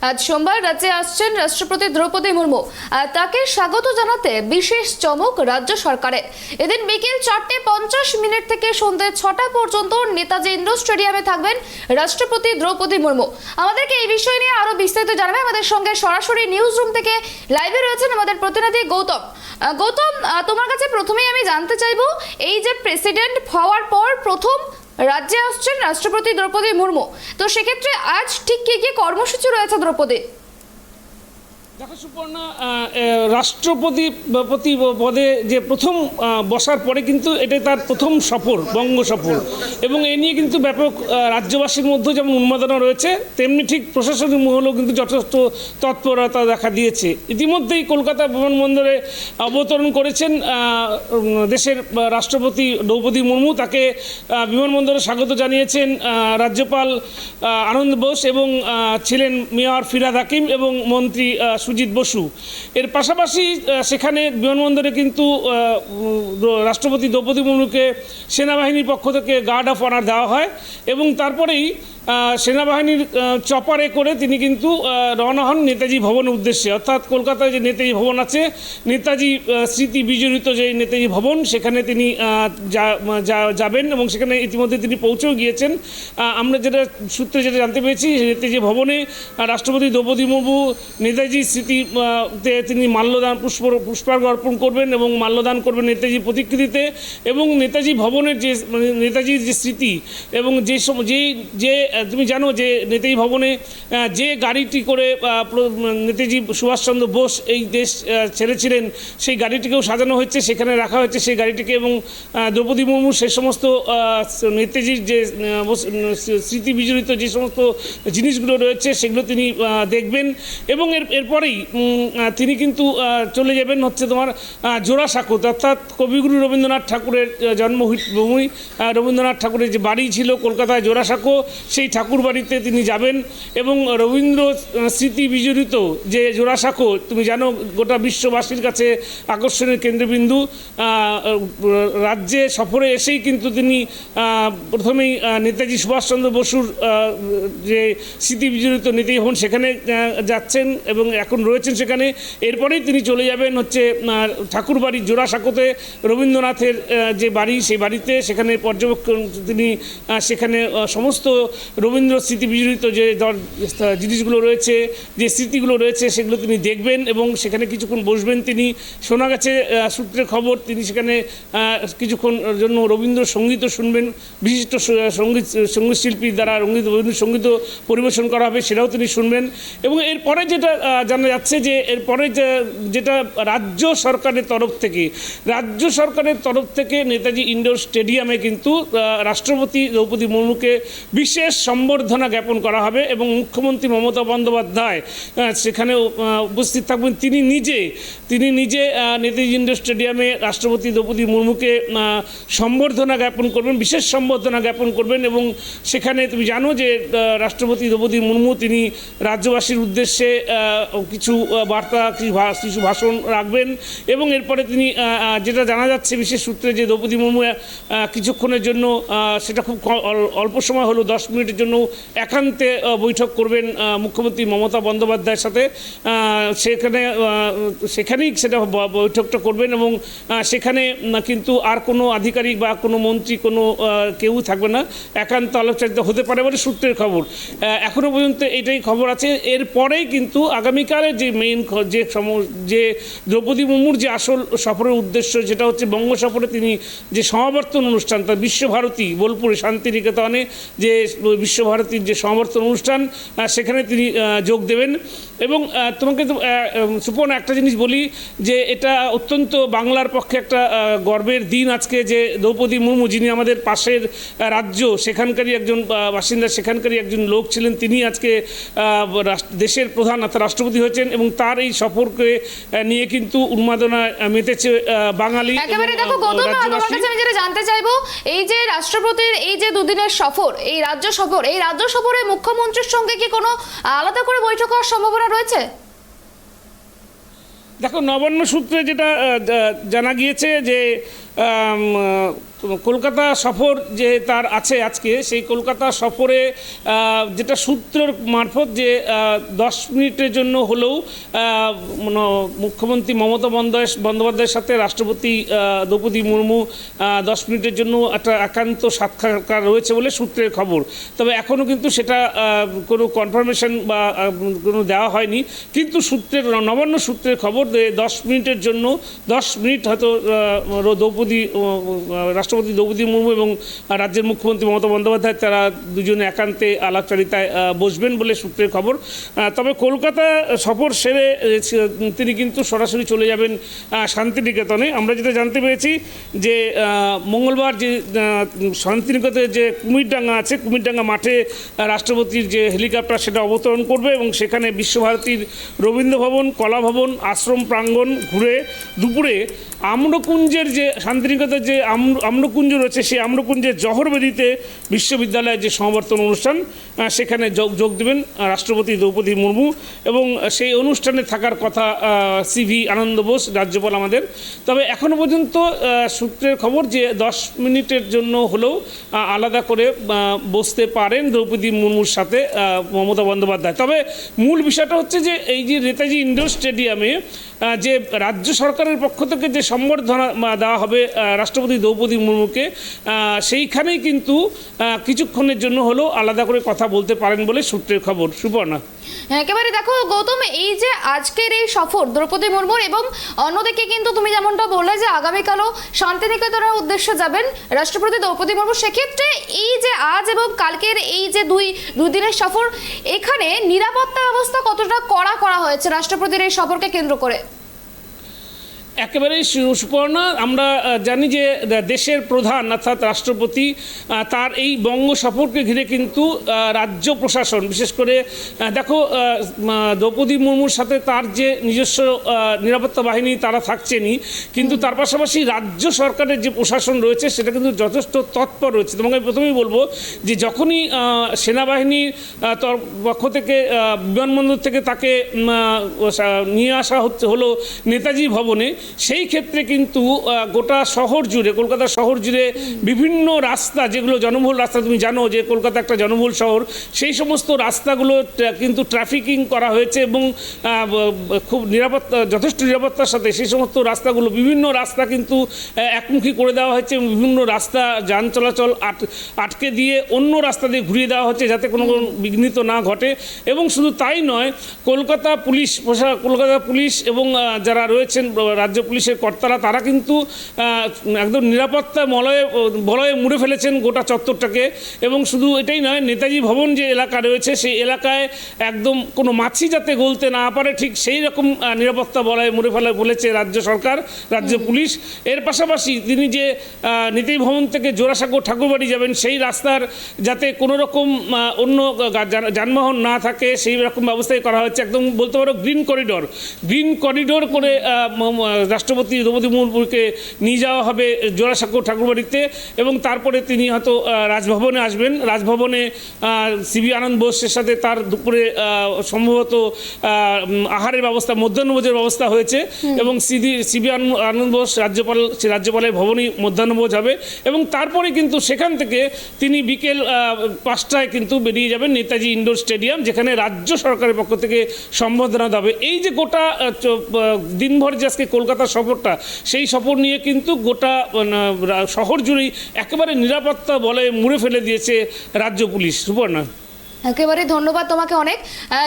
আজ সোমবার রাজ্যে আসছেন রাষ্ট্রপতি দ্রৌপদী মুর্মু। তাকে স্বাগত জানাতে বিশেষ চমক রাজ্য সরকারের। এদিন বিকেল 4:50 থেকে সন্ধ্যে 6টা পর্যন্ত নেতাজি ইন্ডোর স্টেডিয়ামে থাকবেন রাষ্ট্রপতি দ্রৌপদী মুর্মু। আমাদেরকে এই বিষয় নিয়ে আরো বিস্তারিত জানাবে আমাদের সঙ্গে সরাসরি নিউজ রুম থেকে লাইভে রয়েছেন আমাদের প্রতিনিধি গৌতম। গৌতম, তোমার কাছে প্রথমেই আমি জানতে চাইবো, এই যে প্রেসিডেন্ট হওয়ার পর প্রথম রাজ্যে আসছেন রাষ্ট্রপতি দ্রৌপদী মুর্মু, তো সেক্ষেত্রে আজ ঠিক কি কি কর্মসূচি রয়েছে দ্রৌপদী? দেখো সুপর্ণা, রাষ্ট্রপতি পদে যে প্রথম বসার পরে কিন্তু এটাই তার প্রথম সফর, বঙ্গ সফর, এবং এ নিয়ে কিন্তু ব্যাপক রাজ্যবাসীর মধ্যে যেমন উন্মাদনা রয়েছে, তেমনি ঠিক প্রশাসনিক মহলেও কিন্তু যথেষ্ট তৎপরতা দেখা দিয়েছে। ইতিমধ্যেই কলকাতা বিমানবন্দরে অবতরণ করেছেন দেশের রাষ্ট্রপতি দ্রৌপদী মুর্মু। তাকে বিমানবন্দরে স্বাগত জানিয়েছেন রাজ্যপাল আনন্দ বোস এবং ছিলেন মেয়র ফিরহাদ হাকিম এবং মন্ত্রী সুজিত বসু। এর পাশাপাশি সেখানে বিমানবন্দরে কিন্তু রাষ্ট্রপতি দ্রৌপদী মুর্মুকে সেনাবাহিনীর পক্ষ থেকে গার্ড অফ অনার দেওয়া হয় এবং তারপরেই সেনাবাহিনীর চপারে করে তিনি কিন্তু রওনা হন নেতাজি ভবনের উদ্দেশ্যে। অর্থাৎ কলকাতায় যে নেতাজি ভবন আছে, নেতাজি স্মৃতি বিজড়িত যে নেতাজি ভবন, সেখানে তিনি যাবেন এবং সেখানে ইতিমধ্যে তিনি পৌঁছেও গিয়েছেন। আমরা যেটা সূত্রে যেটা জানতে পেরেছি, নেতাজি ভবনে রাষ্ট্রপতি দ্রৌপদী মুর্মু নেতাজি স্মৃতিতে তিনি মাল্যদান পুষ্পার্ঘ্য অর্পণ করবেন এবং মাল্যদান করবেন নেতাজি প্রতিকৃতিতে। এবং নেতাজি ভবনের যে নেতাজির যে স্মৃতি এবং যে তুমি জানো যে নেতাজি ভবনে যে গাড়িটি করে নেতাজি সুভাষচন্দ্র বোস এই দেশ ছেড়েছিলেন, সেই গাড়িটিকেও সাজানো হয়েছে, সেখানে রাখা হয়েছে সেই গাড়িটিকে। এবং দ্রৌপদী মুর্মু সে সমস্ত নেতাজির যে স্মৃতি বিজড়িত যে সমস্ত জিনিসগুলো রয়েছে সেগুলো তিনি দেখবেন। এবং এরপরেই তিনি কিন্তু চলে যাবেন হচ্ছে তোমার জোড়াসাঁকোতে, অর্থাৎ কবিগুরু রবীন্দ্রনাথ ঠাকুরের জন্মভূমি। রবীন্দ্রনাথ ঠাকুরের যে বাড়ি ছিল কলকাতায় জোড়াসাঁকো, সেই ঠাকুর বাড়িতে তিনি যাবেন। এবং রবীন্দ্র স্মৃতি বিজড়িত যে জোড়াসাঁকো, তুমি জানো গোটা বিশ্ববাসীর কাছে আকর্ষণের কেন্দ্রবিন্দু। রাজ্যে সফরে এসেই কিন্তু তিনি প্রথমেই নেতাজি সুভাষচন্দ্র বসুর যে স্মৃতি বিজড়িত নেতাজি ভবন সেখানে যাচ্ছেন এবং এখন রয়েছেন সেখানে। এরপরেই তিনি চলে যাবেন হচ্ছে ঠাকুর বাড়ি জোড়াসাঁকোতে, রবীন্দ্রনাথের যে বাড়ি, সেই বাড়িতে সেখানে পর্যবেক্ষণ তিনি সেখানে সমস্ত রবীন্দ্র স্মৃতি বিজড়িত যে জিনিসগুলো রয়েছে, যে স্মৃতিগুলো রয়েছে সেগুলো তিনি দেখবেন এবং সেখানে কিছুক্ষণ বসবেন তিনি। শোনা গেছে সূত্রে খবর, তিনি সেখানে কিছুক্ষণ জন্য রবীন্দ্রসঙ্গীতও শুনবেন, বিশিষ্ট সঙ্গীতশিল্পীর দ্বারা রবীন্দ্রসঙ্গীতও পরিবেশন করা হবে, সেটাও তিনি শুনবেন। এবং এরপরে যেটা জানা যাচ্ছে যে এরপরে যেটা রাজ্য সরকারের তরফ থেকে নেতাজি ইন্ডোর স্টেডিয়ামে কিন্তু রাষ্ট্রপতি দ্রৌপদী মুর্মুকে বিশেষ সম্বর্ধনা জ্ঞাপন করা হবে এবং মুখ্যমন্ত্রী মমতা বন্দ্যোপাধ্যায় সেখানে উপস্থিত থাকবেন। তিনি নিজে নেতাজি ইন্ডোর স্টেডিয়ামে রাষ্ট্রপতি দ্রৌপদী মুর্মুকে সম্বর্ধনা জ্ঞাপন করবেন, বিশেষ সম্বর্ধনা জ্ঞাপন করবেন। এবং সেখানে তুমি জানো যে রাষ্ট্রপতি দ্রৌপদী মুর্মু তিনি রাজ্যবাসীর উদ্দেশ্যে কিছু বার্তা, কিছু ভাষণ রাখবেন। এবং এরপরে তিনি যেটা জানা যাচ্ছে বিশেষ সূত্রে যে দ্রৌপদী মুর্মু কিছুক্ষণের জন্য, সেটা খুব অল্প সময় হলো, 10 মিনিটের জন্য একান্তে বৈঠক করবেন মুখ্যমন্ত্রী মমতা বন্দ্যোপাধ্যায়ের সাথে। সেখানেই সেটা বৈঠকটা করবেন এবং সেখানে কিন্তু আর কোনো আধিকারিক বা কোনো মন্ত্রী কেউ থাকবে না, একান্ত আলোচনা হতে পারে বলে সূত্রের খবর। এখনও পর্যন্ত এটাই খবর আছে। এরপরেই কিন্তু আগামীকালের যে মেইন যে দ্রৌপদী মুর্মুর যে আসল সফরের উদ্দেশ্য, যেটা হচ্ছে বঙ্গ সফরে তিনি যে সমাবর্তন অনুষ্ঠান, তার বিশ্বভারতী বোলপুরে শান্তিনিকেতনে যে বিশ্বভারতীর যে সমাবর্তন অনুষ্ঠান, সেখানে তিনি যোগ দেবেন। এবং তোমাকে সুপর্ণা একটা জিনিস বলি যে এটা অত্যন্ত বাংলার পক্ষে একটা গর্বের দিন আজকে, যে দ্রৌপদী মুর্মু যিনি আমাদের পাশের রাজ্য, সেখানকারই একজন বাসিন্দা, সেখানকারই একজন লোক ছিলেন, তিনি আজকে দেশের প্রধান অর্থাৎ রাষ্ট্রপতি হয়েছেন এবং তার এই সফরকে নিয়ে কিন্তু উন্মাদনা মেতেছে বাঙালি। একেবারে দেখো গৌতম, তোমার কাছে আমি যেটা জানতে চাইবো, এই যে রাষ্ট্রপতির এই যে দুদিনের সফর, এই রাজ্য সফরে মুখ্যমন্ত্রীর সঙ্গে কি কোনো আলাদা করে বৈঠক হওয়ার সম্ভাবনা রয়েছে? দেখো, নবান্ন সূত্রে যেটা জানা গিয়েছে যে কলকাতা সফর যে তার আছে আজকে, সেই কলকাতা সফরে যেটা সূত্রের মারফত যে 10 মিনিটের জন্য হলেও মুখ্যমন্ত্রী মমতা বন্দ্যোপাধ্যায়ের সাথে রাষ্ট্রপতি দ্রৌপদী মুর্মু 10 মিনিটের জন্য একটা একান্ত সাক্ষাৎকার রয়েছে বলে সূত্রের খবর। তবে এখনও কিন্তু সেটা কোনো কনফার্মেশন বা কোনো দেওয়া হয়নি, কিন্তু নবান্ন সূত্রের খবর 10 মিনিটের জন্য 10 মিনিট হয়তো রাষ্ট্রপতি দ্রৌপদী মুর্মু এবং রাজ্যের মুখ্যমন্ত্রী মমতা বন্দ্যোপাধ্যায় তারা দুজনে একান্তে আলাপচারিতায় বসবেন বলে সূত্রের খবর। তবে কলকাতা সফর সেরে তিনি কিন্তু সরাসরি চলে যাবেন শান্তিনিকেতনে। আমরা যেটা জানতে পেরেছি যে মঙ্গলবার যে শান্তিনিকেতনে যে কুমিরডাঙ্গা আছে, কুমিরডাঙ্গা মাঠে রাষ্ট্রপতির যে হেলিকপ্টার সেটা অবতরণ করবে এবং সেখানে বিশ্বভারতীর রবীন্দ্রভবন, কলাভবন, আশ্রম প্রাঙ্গণ ঘুরে দুপুরে আম্রকুঞ্জের যে শান্তিনিকেতনের যে আম্রকুঞ্জ রয়েছে সেই আম্রকুঞ্জের জহরবেদিতে বিশ্ববিদ্যালয়ের যে সমাবর্তন অনুষ্ঠান সেখানে যোগ দেবেন রাষ্ট্রপতি দ্রৌপদী মুর্মু এবং সেই অনুষ্ঠানে থাকার কথা সিভি আনন্দ বোস রাজ্যপাল আমাদের। তবে এখনও পর্যন্ত সূত্রের খবর যে 10 মিনিটের জন্য হলেও আলাদা করে বসতে পারেন দ্রৌপদী মুর্মুর সাথে মমতা বন্দ্যোপাধ্যায়। তবে মূল বিষয়টা হচ্ছে যে এই যে নেতাজি ইন্ডোর স্টেডিয়ামে যে রাজ্য সরকারের পক্ষ থেকে যে সম্বর্ধনা দেওয়া হবে রাষ্ট্রপতি দ্রৌপদী মুর্মুকে, সেইখানেই কিন্তু কিছুক্ষণের জন্য হলেও আলাদা করে কথা বলতে পারেন বলে সূত্রের খবর। সুপর্ণা, একেবারে দেখো গৌতম, এই যে আজকের এই সফর দ্রৌপদী মুর্মুর এবং অন্যদিকে কিন্তু তুমি যেমনটা বললে যে আগামীকালও শান্তিনিকেতনের উদ্দেশ্যে যাবেন রাষ্ট্রপতি দ্রৌপদী মুর্মু, সেক্ষেত্রে এই যে আজ এবং কালকের এই যে দুই দিনের সফর, এখানে নিরাপত্তা ব্যবস্থা কতটা কড়া করা হয়েছে রাষ্ট্রপতির এই সফরকে কেন্দ্র করে? একেবারেই সুপর্ণা, আমরা জানি যে দেশের প্রধান অর্থাৎ রাষ্ট্রপতি তার এই বঙ্গ সফরকে ঘিরে কিন্তু রাজ্য প্রশাসন, বিশেষ করে দেখো দ্রৌপদী মুর্মুর সাথে তার যে নিজস্ব নিরাপত্তা বাহিনী তারা থাকছেনই, কিন্তু তার পাশাপাশি রাজ্য সরকারের যে প্রশাসন রয়েছে সেটা কিন্তু যথেষ্ট তৎপর রয়েছে। তোমাকে প্রথমেই বলবো যে যখনই সেনাবাহিনীর পক্ষ থেকে বিমানবন্দর থেকে তাকে নিয়ে আসা হলো নেতাজি ভবনে, সেই ক্ষেত্রে কিন্তু গোটা শহর জুড়ে, কলকাতা শহর জুড়ে বিভিন্ন রাস্তা যেগুলো জনবহুল রাস্তা, তুমি জানো যে কলকাতা একটা জনবহুল শহর, সেই সমস্ত রাস্তাগুলো কিন্তু ট্রাফিকিং করা হয়েছে এবং খুব যথেষ্ট নিরাপত্তার সাথে সেই সমস্ত রাস্তাগুলো, বিভিন্ন রাস্তা কিন্তু একমুখী করে দেওয়া হয়েছে এবং বিভিন্ন রাস্তা যান চলাচল আটকে দিয়ে অন্য রাস্তা দিয়ে ঘুরিয়ে দেওয়া হচ্ছে যাতে কোনো বিঘ্নিত না ঘটে। এবং শুধু তাই নয়, কলকাতা পুলিশ এবং যারা রয়েছেন রাজ্য পুলিশের কর্তারা, তারা কিন্তু একদম নিরাপত্তা বলয়ে মুড়ে ফেলেছেন গোটা চত্বরটাকে। এবং শুধু এটাই নয়, নেতাজি ভবন যে এলাকা রয়েছে সেই এলাকায় একদম কোনো মাছি যাতে গলতে না পারে ঠিক সেই রকম নিরাপত্তা বলয়ে মুড়ে ফেলেছে রাজ্য সরকার, রাজ্য পুলিশ। এর পাশাপাশি তিনি যে নেতাজি ভবন থেকে জোড়াসাঁকো ঠাকুরবাড়ি যাবেন সেই রাস্তার যাতে কোনো রকম অন্য যানবাহন না থাকে সেই রকম ব্যবস্থাই করা হয়েছে। একদম বলতে পারো গ্রিন করিডোর করে রাষ্ট্রপতি দ্রৌপদী মুর্মুকে নিয়ে যাওয়া হবে জোড়াসাঁকো ঠাকুরবাড়িতে এবং তারপরে তিনি হয়তো রাজভবনে আসবেন। রাজভবনে সিবি আনন্দ বোসের সাথে তার দুপুরে সম্ভবত আহারের ব্যবস্থা, মধ্যাহ্নভোজের ব্যবস্থা হয়েছে এবং সিবি আনন্দ বোস রাজ্যপালের ভবনই মধ্যাহ্নভোজ হবে এবং তারপরে কিন্তু সেখান থেকে তিনি বিকেল 5টায় কিন্তু বেরিয়ে যাবেন নেতাজি ইন্ডোর স্টেডিয়াম, যেখানে রাজ্য সরকারের পক্ষ থেকে সম্বর্ধনা দেবে। এই যে গোটা দিনভর যে আজকে কলকাতা সফরটা, সেই সফর নিয়ে কিন্তু গোটা শহর জুড়েই একেবারে নিরাপত্তা বলয়ে মুড়ে ফেলে দিয়েছে রাজ্য পুলিশ। সুপর্ণা, একেবারে ধন্যবাদ তোমাকে অনেক।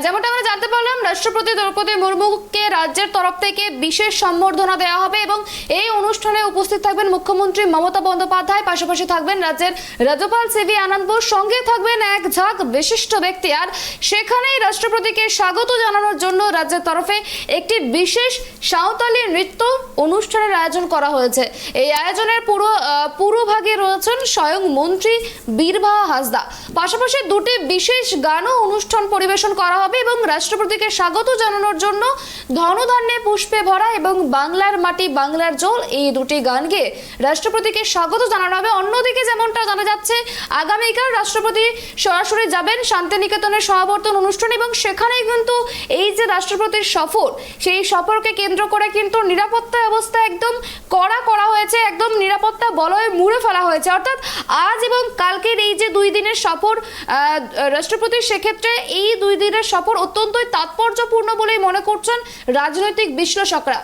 যেমনটা আমরা জানতে পারলাম, রাষ্ট্রপতি দ্রৌপদী মুর্মুকে রাজ্যের তরফ থেকে বিশেষ সম্বর্ধনা দেওয়া হবে এবং এই অনুষ্ঠানে উপস্থিত থাকবেন মুখ্যমন্ত্রী মমতা বন্দ্যোপাধ্যায়, পাশাপাশি থাকবেন রাজ্যের রাজ্যপাল সিভি আনন্দ বোস, সঙ্গে থাকবেন এক ঝাঁক বিশিষ্ট ব্যক্তি। আর সেখানেই রাষ্ট্রপতিকে স্বাগত জানানোর জন্য রাজ্যের তরফে একটি বিশেষ সাঁওতালি নৃত্য অনুষ্ঠানের আয়োজন করা হয়েছে। এই আয়োজনের পুরো ভাগে রয়েছেন স্বয়ং মন্ত্রী বীরভা হাসদা, পাশাপাশি দুটি বিশেষ বিশেষ গান ও অনুষ্ঠান পরিবেশন করা হবে এবং রাষ্ট্রপতিকে স্বাগত জানানোর জন্য ধনধান্যে পুষ্পে ভরা এবং বাংলার মাটি বাংলার জল এই দুটি গান গেয়ে রাষ্ট্রপতিকে স্বাগত জানানো হবে। অন্যদিকে যেমনটা জানা যাচ্ছে, আগামীকাল রাষ্ট্রপতি সরাসরি যাবেন শান্তিনিকেতনের সমাবর্তন অনুষ্ঠান এবং সেখানে কিন্তু এই যে রাষ্ট্রপতির সফর, সেই সফরকে কেন্দ্র করে কিন্তু নিরাপত্তা ব্যবস্থা একদম কড়া করা হয়েছে, একদম নিরাপত্তা বলয়ে মুড়ে ফেলা হয়েছে। অর্থাৎ আজ এবং কালকের এই যে 2 দিনের সফর রাষ্ট্রপতির, সেক্ষেত্রে এই 2 দিনের সফর অত্যন্তই তাৎপর্যপূর্ণ বলেই মনে করছেন রাজনৈতিক বিশ্লেষকরা।